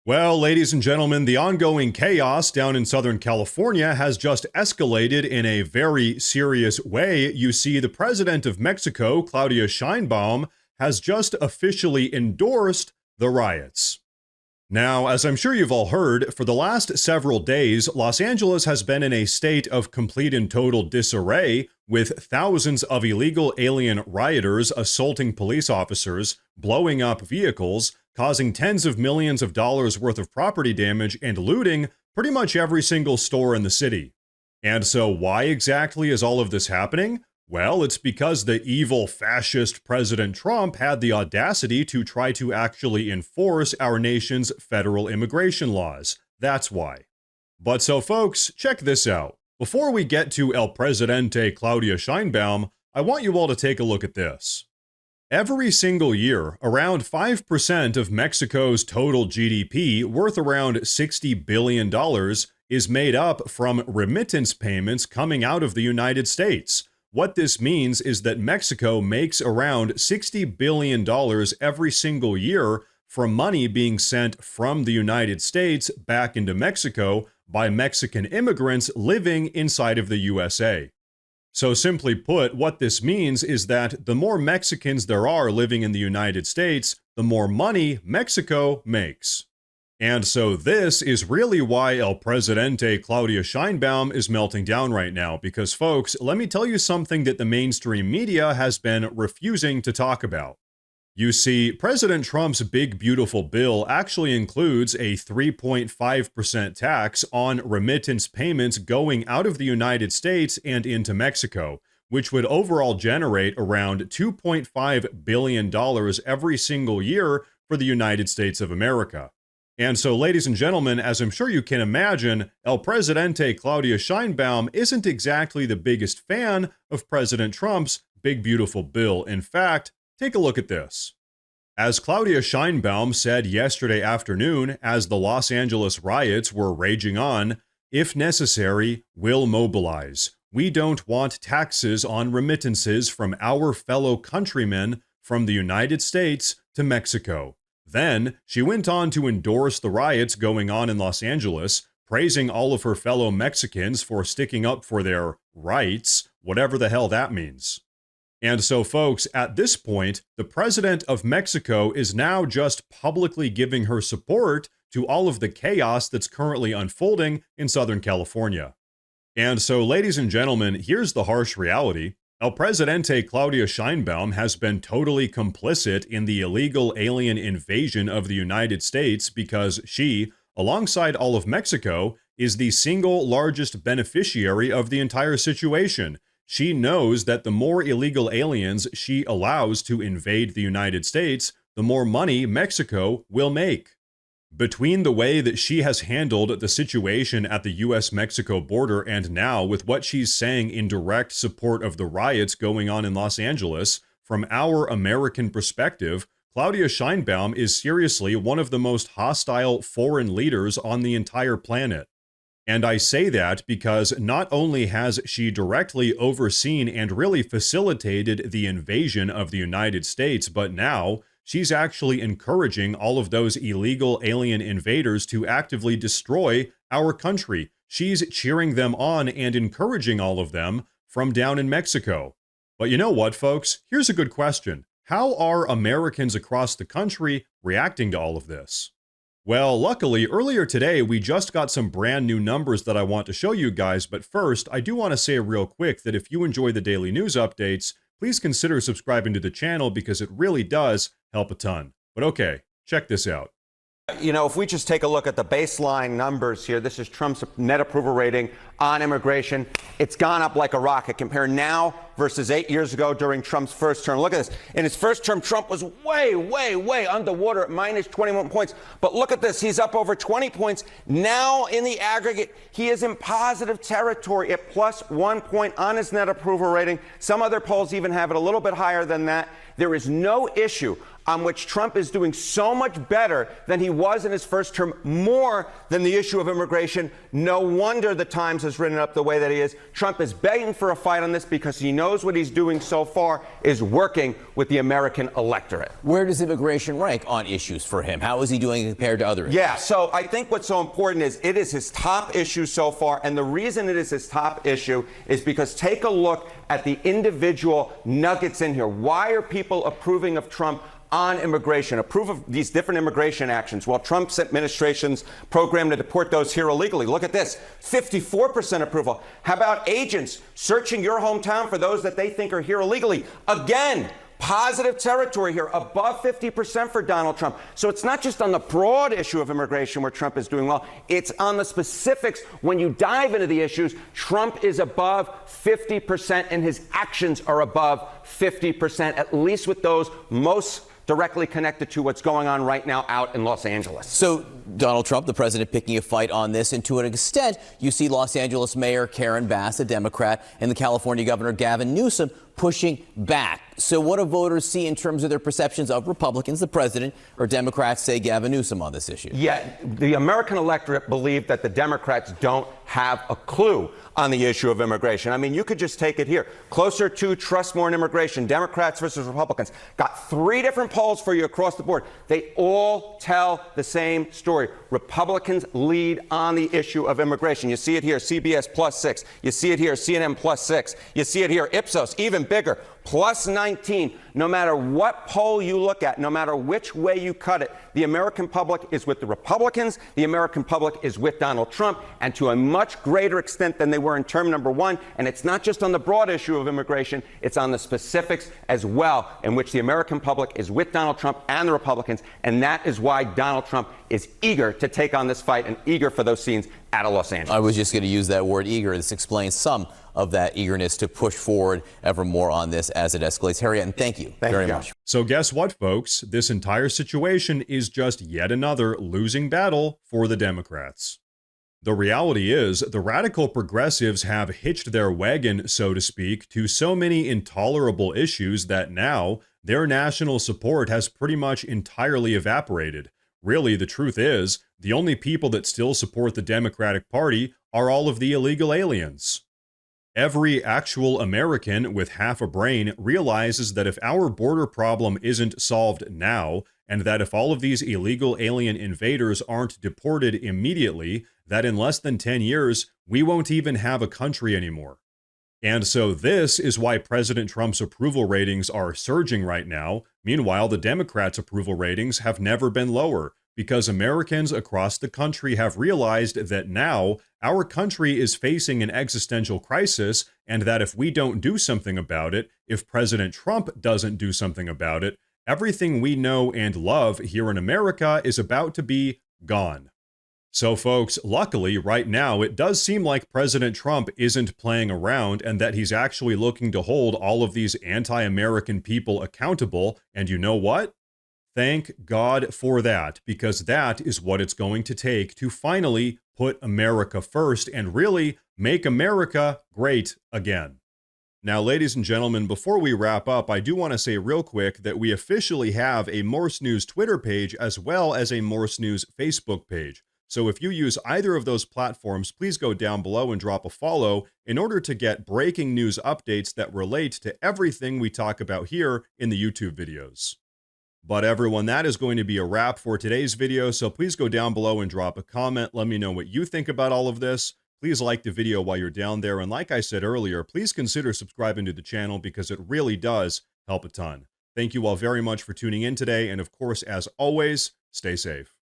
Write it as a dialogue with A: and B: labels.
A: Well, ladies and gentlemen, the ongoing chaos down in Southern California has just escalated in a very serious way. You see, the president of Mexico, Claudia Sheinbaum, has just officially endorsed the riots. Now, as I'm sure you've all heard, for the last several days, Los Angeles has been in a state of complete and total disarray, with thousands of illegal alien rioters assaulting police officers, blowing up vehicles, causing tens of millions of dollars worth of property damage, and looting pretty much every single store in the city. And so why exactly is all of this happening? Well, it's because the evil fascist President Trump had the audacity to try to actually enforce our nation's federal immigration laws. That's why. But so folks, check this out. Before we get to El Presidente Claudia Sheinbaum, I want you all to take a look at this. Every single year, around 5% of Mexico's total GDP, worth around $60 billion, is made up from remittance payments coming out of the United States. What this means is that Mexico makes around $60 billion every single year from money being sent from the United States back into Mexico by Mexican immigrants living inside of the USA. So simply put, what this means is that the more Mexicans there are living in the United States, the more money Mexico makes. And so this is really why El Presidente Claudia Sheinbaum is melting down right now, because folks, let me tell you something that the mainstream media has been refusing to talk about. You see, President Trump's big beautiful bill actually includes a 3.5% tax on remittance payments going out of the United States and into Mexico, which would overall generate around $2.5 billion every single year for the United States of America. And so, ladies and gentlemen, as I'm sure you can imagine, El Presidente Claudia Sheinbaum isn't exactly the biggest fan of President Trump's big beautiful bill. In fact, take a look at this. As Claudia Sheinbaum said yesterday afternoon, as the Los Angeles riots were raging on, if necessary, we'll mobilize. We don't want taxes on remittances from our fellow countrymen from the United States to Mexico. Then, she went on to endorse the riots going on in Los Angeles, praising all of her fellow Mexicans for sticking up for their rights, whatever the hell that means. And so, folks, at this point, the president of Mexico is now just publicly giving her support to all of the chaos that's currently unfolding in Southern California. And so, ladies and gentlemen, here's the harsh reality. El Presidente Claudia Sheinbaum has been totally complicit in the illegal alien invasion of the United States because she, alongside all of Mexico, is the single largest beneficiary of the entire situation. She knows that the more illegal aliens she allows to invade the United States, the more money Mexico will make. Between the way that she has handled the situation at the US-Mexico border and now with what she's saying in direct support of the riots going on in Los Angeles, from our American perspective, Claudia Sheinbaum is seriously one of the most hostile foreign leaders on the entire planet. And I say that because not only has she directly overseen and really facilitated the invasion of the United States, but now she's actually encouraging all of those illegal alien invaders to actively destroy our country. She's cheering them on and encouraging all of them from down in Mexico. But you know what, folks? Here's a good question. How are Americans across the country reacting to all of this? Well, luckily, earlier today, we just got some brand new numbers that I want to show you guys, but first, I do want to say real quick that if you enjoy the daily news updates, please consider subscribing to the channel because it really does help a ton. But okay, check this out.
B: You know, if we just take a look at the baseline numbers here, this is Trump's net approval rating on immigration. It's gone up like a rocket. Compare now versus 8 years ago during Trump's first term. Look at this. In his first term, Trump was way underwater at minus 21 points. But look at this. He's up over 20 points. Now, in the aggregate, he is in positive territory at plus 1 point on his net approval rating. Some other polls even have it a little bit higher than that. There is no issue on which Trump is doing so much better than he was in his first term, more than the issue of immigration. No wonder the Times Times has written up the way that he is. Trump is begging for a fight on this because he knows what he's doing so far is working with the American electorate.
C: Where does immigration rank on issues for him? How is he doing compared to others?
B: Yeah, so I think what's so important is it is his top issue so far. And the reason it is his top issue is because take a look at the individual nuggets in here. Why are people approving of Trump on immigration, approve of these different immigration actions while Trump's administration's program to deport those here illegally? Look at this, 54% approval. How about agents searching your hometown for those that they think are here illegally? Again, positive territory here, above 50% for Donald Trump. So it's not just on the broad issue of immigration where Trump is doing well, it's on the specifics. When you dive into the issues, Trump is above 50% and his actions are above 50%, at least with those most directly connected to what's going on right now out in Los Angeles.
C: So Donald Trump, the president, picking a fight on this, and to an extent, you see Los Angeles Mayor Karen Bass, a Democrat, and the California Governor Gavin Newsom pushing back. So what do voters see in terms of their perceptions of Republicans, the president, or Democrats, say Gavin Newsom, on this issue?
B: Yeah, the American electorate believe that the Democrats don't have a clue on the issue of immigration. I mean, you could just take it here. Closer to trust more in immigration, Democrats versus Republicans. Got 3 different polls for you across the board. They all tell the same story. Republicans lead on the issue of immigration. You see it here, CBS +6. You see it here, CNN +6. You see it here, Ipsos, even bigger, +19. No matter what poll you look at, no matter which way you cut it, the American public is with the Republicans, the American public is with Donald Trump, and to a much greater extent than they were in term number 1. And it's not just on the broad issue of immigration, it's on the specifics as well, in which the American public is with Donald Trump and the Republicans. And that is why Donald Trump is eager to take on this fight and eager for those scenes out of Los Angeles.
C: I was just going to use that word eager. This explains some of that eagerness to push forward ever more on this as it escalates. Harriet, thank you very much.
A: So guess what, folks? This entire situation is just yet another losing battle for the Democrats. The reality is, the radical progressives have hitched their wagon, so to speak, to so many intolerable issues that now their national support has pretty much entirely evaporated. Really, the truth is, the only people that still support the Democratic Party are all of the illegal aliens. Every actual American with half a brain realizes that if our border problem isn't solved now, and that if all of these illegal alien invaders aren't deported immediately, that in less than 10 years, we won't even have a country anymore. And so this is why President Trump's approval ratings are surging right now. Meanwhile, the Democrats' approval ratings have never been lower, because Americans across the country have realized that now our country is facing an existential crisis, and that if we don't do something about it, if President Trump doesn't do something about it, everything we know and love here in America is about to be gone. So folks, luckily right now it does seem like President Trump isn't playing around and that he's actually looking to hold all of these anti-American people accountable, and you know what? Thank God for that, because that is what it's going to take to finally put America first and really make America great again. Now, ladies and gentlemen, before we wrap up, I do want to say real quick that we officially have a Morse News Twitter page as well as a Morse News Facebook page. So if you use either of those platforms, please go down below and drop a follow in order to get breaking news updates that relate to everything we talk about here in the YouTube videos. But everyone, that is going to be a wrap for today's video, so please go down below and drop a comment. Let me know what you think about all of this. Please like the video while you're down there, and like I said earlier, please consider subscribing to the channel because it really does help a ton. Thank you all very much for tuning in today, and of course, as always, stay safe.